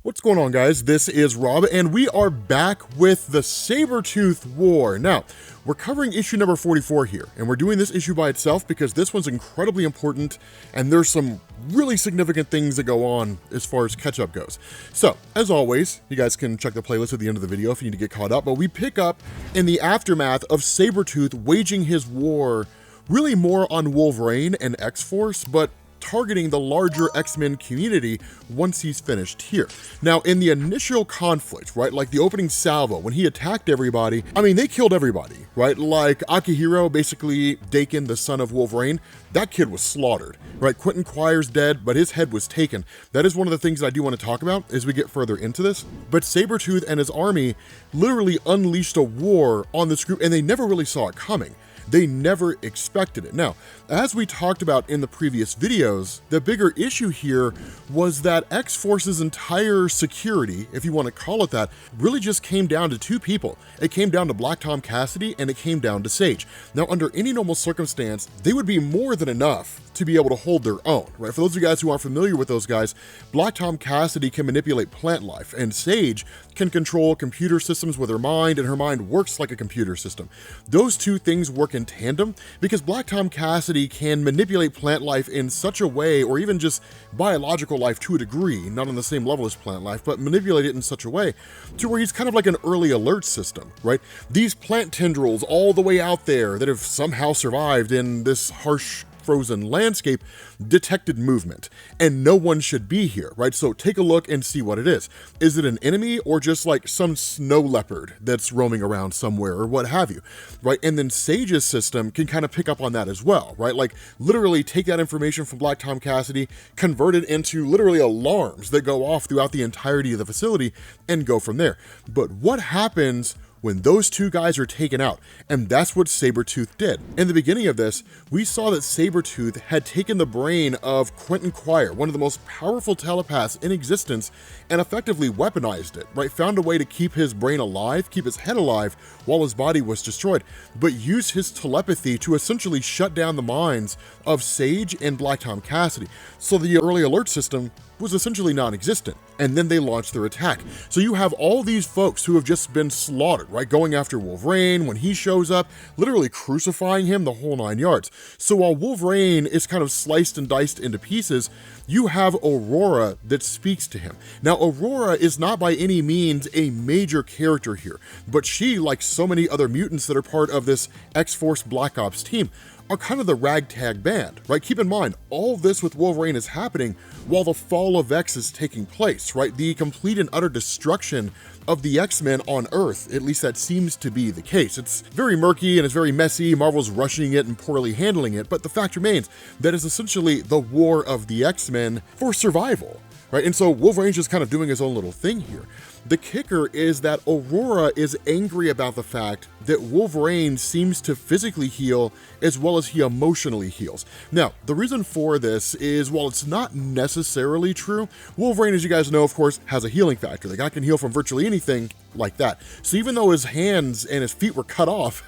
What's going on, guys? This is Rob, and we are back with the Sabretooth War. Now, we're covering issue number 44 here, and we're doing this issue by itself because this one's incredibly important, and there's some really significant things that go on as far as catch-up goes. So, as always, you guys can check the playlist at the end of the video if you need to get caught up, but we pick up in the aftermath of Sabretooth waging his war really more on Wolverine and X-FORCE, but targeting the larger X-Men community once he's finished here. Now, in the initial conflict, right, like the opening salvo, when he attacked everybody, I mean, they killed everybody, right? Like Akihiro, basically Dakin, the son of Wolverine, that kid was slaughtered, right? Quentin Quire's dead, but his head was taken. That is one of the things that I do want to talk about as we get further into this. But Sabretooth and his army literally unleashed a war on this group, and they never really saw it coming. They never expected it. Now, as we talked about in the previous videos, the bigger issue here was that X-Force's entire security, if you want to call it that, really just came down to two people. It came down to Black Tom Cassidy and it came down to Sage. Now, under any normal circumstance, they would be more than enough to be able to hold their own, right? For those of you guys who aren't familiar with those guys, Black Tom Cassidy can manipulate plant life, and Sage can control computer systems with her mind, and her mind works like a computer system. Those two things work in tandem because Black Tom Cassidy can manipulate plant life in such a way, or even just biological life to a degree, not on the same level as plant life, but manipulate it in such a way to where he's kind of like an early alert system, right? These plant tendrils all the way out there that have somehow survived in this harsh frozen landscape detected movement, and no one should be here, right? So take a look and see what it is. Is it an enemy or just like some snow leopard that's roaming around somewhere or what have you, right? And then Sage's system can kind of pick up on that as well, right? Like literally take that information from Black Tom Cassidy, convert it into literally alarms that go off throughout the entirety of the facility and go from there. But what happens when those two guys are taken out? And that's what Sabretooth did. In the beginning of this, we saw that Sabretooth had taken the brain of Quentin Quire, one of the most powerful telepaths in existence, and effectively weaponized it, right? Found a way to keep his brain alive, keep his head alive, while his body was destroyed, but used his telepathy to essentially shut down the minds of Sage and Black Tom Cassidy. So the early alert system was essentially non-existent, and then they launched their attack. So you have all these folks who have just been slaughtered, right? Going after Wolverine when he shows up, literally crucifying him, the whole 9 yards. So while Wolverine is kind of sliced and diced into pieces, you have Aurora that speaks to him. Now, Aurora is not by any means a major character here, but she, like so many other mutants that are part of this X-Force Black Ops team, are kind of the ragtag band, right? Keep in mind, all this with Wolverine is happening while the fall of X is taking place, right? The complete and utter destruction of the X-Men on Earth, at least that seems to be the case. It's very murky and it's very messy, Marvel's rushing it and poorly handling it, but the fact remains that is essentially the war of the X-Men for survival, right? And so Wolverine's just kind of doing his own little thing here. The kicker is that Aurora is angry about the fact that Wolverine seems to physically heal as well as he emotionally heals. Now, the reason for this is, while it's not necessarily true, Wolverine, as you guys know, of course, has a healing factor. The guy can heal from virtually anything like that. So even though his hands and his feet were cut off,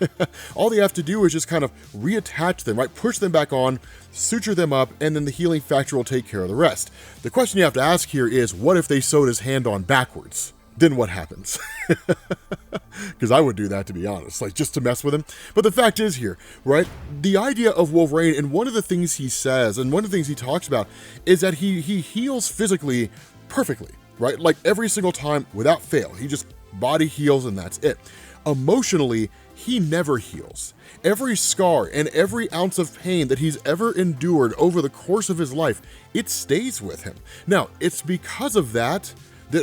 all they have to do is just kind of reattach them, right? Push them back on, suture them up, and then the healing factor will take care of the rest. The question you have to ask here is, what if they sewed his hand on backwards? Then what happens? Because I would do that, to be honest, like just to mess with him. But the fact is here, right? The idea of Wolverine, and one of the things he says, and one of the things he talks about, is that he heals physically perfectly, right? Like every single time without fail. He just body heals and that's it. Emotionally, he never heals. Every scar and every ounce of pain that he's ever endured over the course of his life, it stays with him. Now, it's because of that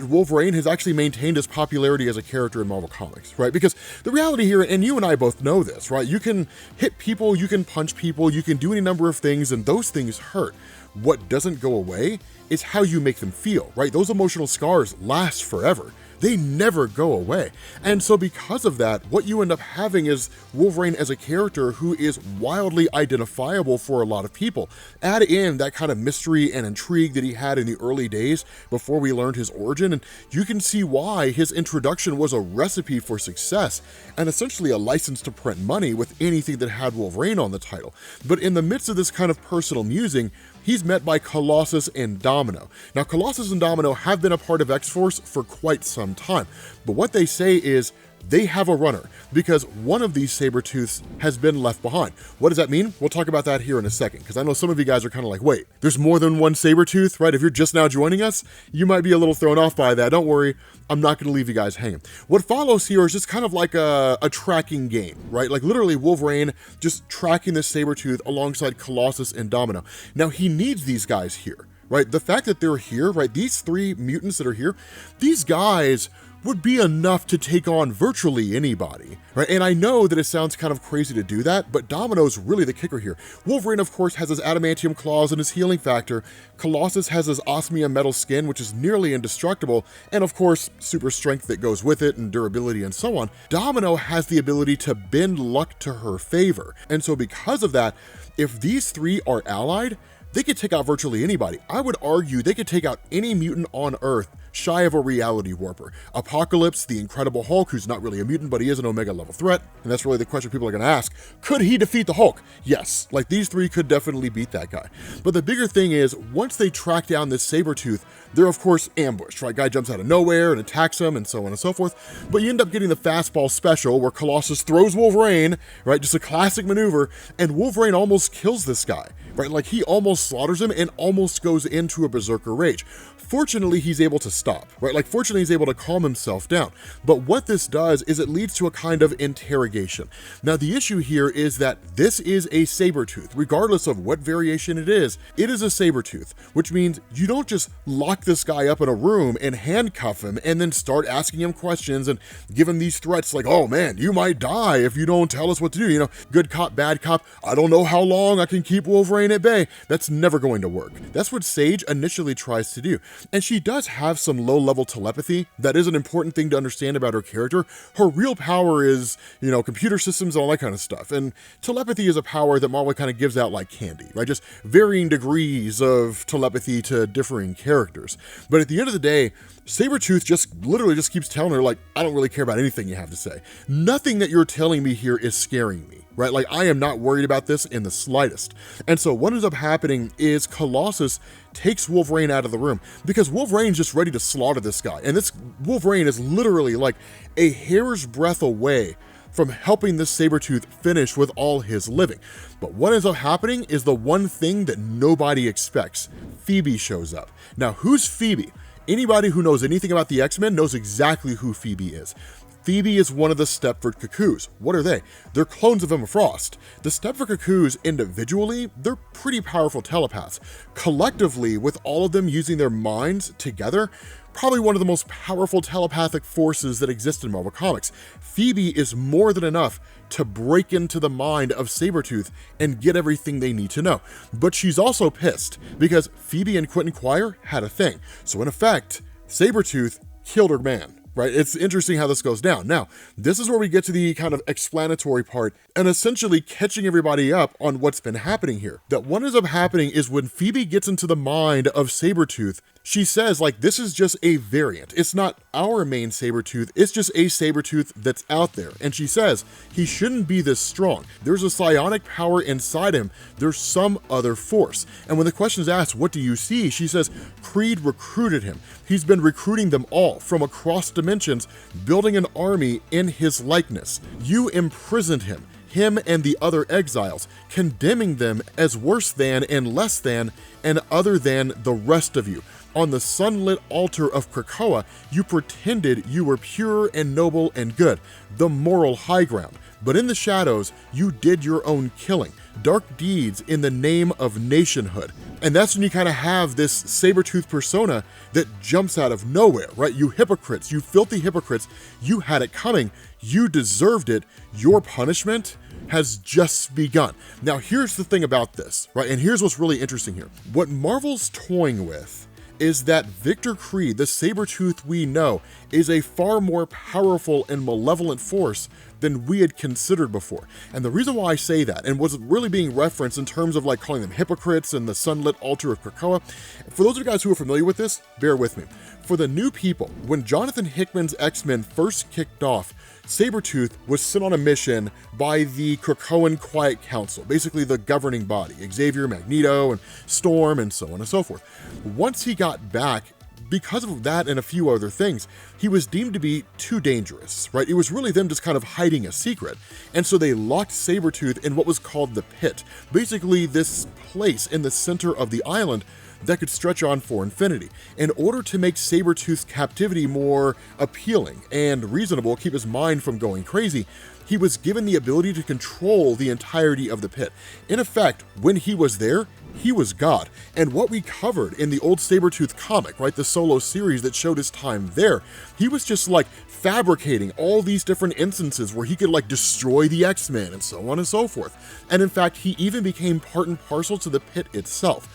Wolverine has actually maintained his popularity as a character in Marvel Comics, right? Because the reality here, and you and I both know this, right? You can hit people, you can punch people, you can do any number of things, and those things hurt. What doesn't go away is how you make them feel, right? Those emotional scars last forever. They never go away. And so because of that, what you end up having is Wolverine as a character who is wildly identifiable for a lot of people. Add in that kind of mystery and intrigue that he had in the early days before we learned his origin, and you can see why his introduction was a recipe for success and essentially a license to print money with anything that had Wolverine on the title. But in the midst of this kind of personal musing, he's met by Colossus and Domino. Now, Colossus and Domino have been a part of X-Force for quite some time, but what they say is they have a runner because one of these Sabertooths has been left behind. What does that mean? We'll talk about that here in a second, because I know some of you guys are kind of like, wait, there's more than one Sabertooth, right? If you're just now joining us, you might be a little thrown off by that. Don't worry, I'm not going to leave you guys hanging. What follows here is just kind of like a tracking game, right? Like literally Wolverine just tracking this Sabertooth alongside Colossus and Domino. Now, he needs these guys here, right? The fact that they're here, right? These three mutants that are here, these guys would be enough to take on virtually anybody, right? And I know that it sounds kind of crazy to do that, but Domino's really the kicker here. Wolverine, of course, has his adamantium claws and his healing factor. Colossus has his osmium metal skin, which is nearly indestructible, and of course, super strength that goes with it and durability and so on. Domino has the ability to bend luck to her favor. And so because of that, if these three are allied, they could take out virtually anybody. I would argue they could take out any mutant on Earth shy of a reality warper. Apocalypse, the Incredible Hulk, who's not really a mutant, but he is an Omega level threat. And that's really the question people are gonna ask. Could he defeat the Hulk? Yes, like these three could definitely beat that guy. But the bigger thing is, once they track down this Sabertooth, they're of course ambushed, right? Guy jumps out of nowhere and attacks them and so on and so forth. But you end up getting the fastball special where Colossus throws Wolverine, right? Just a classic maneuver, and Wolverine almost kills this guy, right? Like he almost slaughters him and almost goes into a berserker rage. Fortunately, he's able to stop, right? Like fortunately, he's able to calm himself down. But what this does is it leads to a kind of interrogation. Now, the issue here is that this is a Sabertooth, regardless of what variation it is a Sabertooth, which means you don't just lock this guy up in a room and handcuff him and then start asking him questions and give him these threats like, oh man, you might die if you don't tell us what to do. You know, good cop, bad cop. I don't know how long I can keep Wolverine at bay. That's never going to work. That's what Sage initially tries to do. And she does have some low-level telepathy. That is an important thing to understand about her character. Her real power is, you know, computer systems and all that kind of stuff. And telepathy is a power that Marvel kind of gives out like candy, right? Just varying degrees of telepathy to differing characters. But at the end of the day, Sabertooth just literally just keeps telling her, like, I don't really care about anything you have to say. Nothing that you're telling me here is scaring me, right? Like, I am not worried about this in the slightest. And so what ends up happening is Colossus takes Wolverine out of the room because Wolverine's just ready to slaughter this guy. And this Wolverine is literally like a hair's breadth away from helping this Sabertooth finish with all his living. But what ends up happening is the one thing that nobody expects. Phoebe shows up. Now, who's Phoebe? Anybody who knows anything about the X-Men knows exactly who Phoebe is. Phoebe is one of the Stepford Cuckoos. What are they? They're clones of Emma Frost. The Stepford Cuckoos, individually, they're pretty powerful telepaths. Collectively, with all of them using their minds together, probably one of the most powerful telepathic forces that exist in Marvel Comics. Phoebe is more than enough to break into the mind of Sabertooth and get everything they need to know. But she's also pissed because Phoebe and Quentin Quire had a thing. So in effect, Sabertooth killed her man. Right? It's interesting how this goes down. Now, this is where we get to the kind of explanatory part and essentially catching everybody up on what's been happening here. That what ends up happening is when Phoebe gets into the mind of Sabertooth, she says, like, this is just a variant. It's not our main Sabertooth. It's just a Sabertooth that's out there. And she says, he shouldn't be this strong. There's a psionic power inside him. There's some other force. And when the question is asked, what do you see? She says, Creed recruited him. He's been recruiting them all from across dimensions, building an army in his likeness. You imprisoned him and the other exiles, condemning them as worse than and less than and other than the rest of you. On the sunlit altar of Krakoa, you pretended you were pure and noble and good, the moral high ground. But in the shadows, you did your own killing, dark deeds in the name of nationhood. And that's when you kind of have this Sabertooth persona that jumps out of nowhere, right? You hypocrites, you filthy hypocrites, you had it coming, you deserved it, your punishment has just begun. Now, here's the thing about this, right? And here's what's really interesting here. What Marvel's toying with is that Victor Creed, the Sabertooth we know, is a far more powerful and malevolent force than we had considered before. And the reason why I say that, and what's really being referenced in terms of like calling them hypocrites and the sunlit altar of Krakoa, for those of you guys who are familiar with this, bear with me. For the new people, when Jonathan Hickman's X-Men first kicked off, Sabretooth was sent on a mission by the Krakoan Quiet Council, basically the governing body, Xavier, Magneto, and Storm, and so on and so forth. Once he got back, because of that and a few other things, he was deemed to be too dangerous, right? It was really them just kind of hiding a secret. And so they locked Sabretooth in what was called the Pit, basically this place in the center of the island that could stretch on for infinity. In order to make Sabretooth's captivity more appealing and reasonable, keep his mind from going crazy, he was given the ability to control the entirety of the Pit. In effect, when he was there, he was God. And what we covered in the old Sabretooth comic, right, the solo series that showed his time there, he was just like fabricating all these different instances where he could like destroy the X-Men and so on and so forth. And in fact, he even became part and parcel to the Pit itself.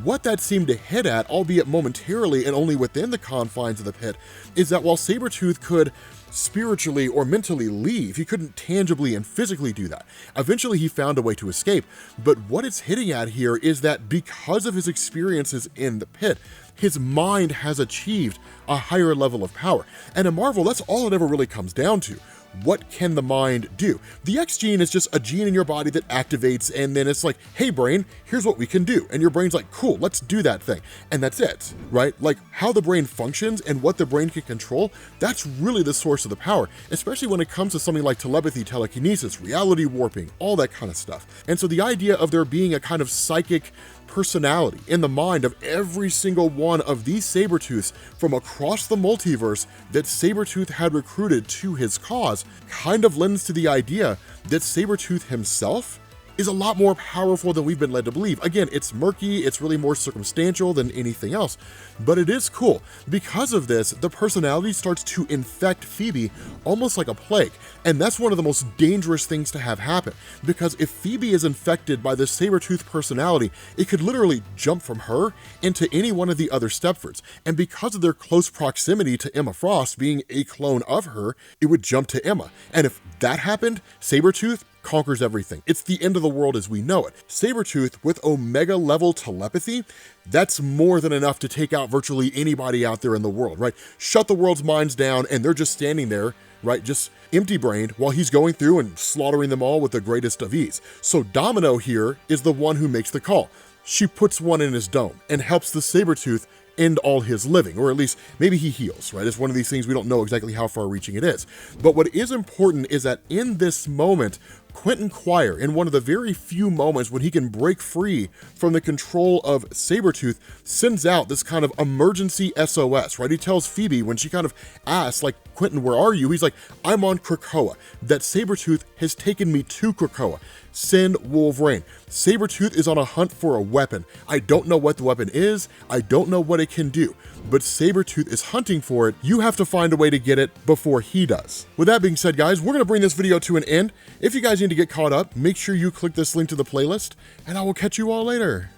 What that seemed to hit at, albeit momentarily and only within the confines of the Pit, is that while Sabretooth could spiritually or mentally leave, he couldn't tangibly and physically do that. Eventually he found a way to escape, but what it's hitting at here is that because of his experiences in the Pit, his mind has achieved a higher level of power. And in Marvel, that's all it ever really comes down to. What can the mind do? The X gene is just a gene in your body that activates, and then it's like, hey brain, here's what we can do. And your brain's like, cool, let's do that thing. And that's it, right? Like how the brain functions and what the brain can control, that's really the source of the power, especially when it comes to something like telepathy, telekinesis, reality warping, all that kind of stuff. And so the idea of there being a kind of psychic personality in the mind of every single one of these Sabretooths from across the multiverse that Sabretooth had recruited to his cause kind of lends to the idea that Sabretooth himself is a lot more powerful than we've been led to believe. Again, it's murky, it's really more circumstantial than anything else, but it is cool. Because of this, the personality starts to infect Phoebe almost like a plague, and that's one of the most dangerous things to have happen, because if Phoebe is infected by the Sabretooth personality, it could literally jump from her into any one of the other Stepfords, and because of their close proximity to Emma Frost being a clone of her, it would jump to Emma, and if that happened, Sabretooth conquers everything. It's the end of the world as we know it. Sabretooth with Omega level telepathy, that's more than enough to take out virtually anybody out there in the world, right? Shut the world's minds down and they're just standing there, right? Just empty-brained while he's going through and slaughtering them all with the greatest of ease. So Domino here is the one who makes the call. She puts one in his dome and helps the Sabretooth end all his living, or at least maybe he heals, right? It's one of these things we don't know exactly how far reaching it is. But what is important is that in this moment, Quentin Quire, in one of the very few moments when he can break free from the control of Sabretooth, sends out this kind of emergency SOS, right? He tells Phoebe when she kind of asks, like, Quentin, where are you? He's like, I'm on Krakoa. That Sabretooth has taken me to Krakoa. Send Wolverine. Sabretooth is on a hunt for a weapon. I don't know what the weapon is. I don't know what it can do. But Sabretooth is hunting for it. You have to find a way to get it before he does. With that being said, guys, we're going to bring this video to an end. If you guys need to get caught up, make sure you click this link to the playlist, and I will catch you all later.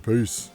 Peace.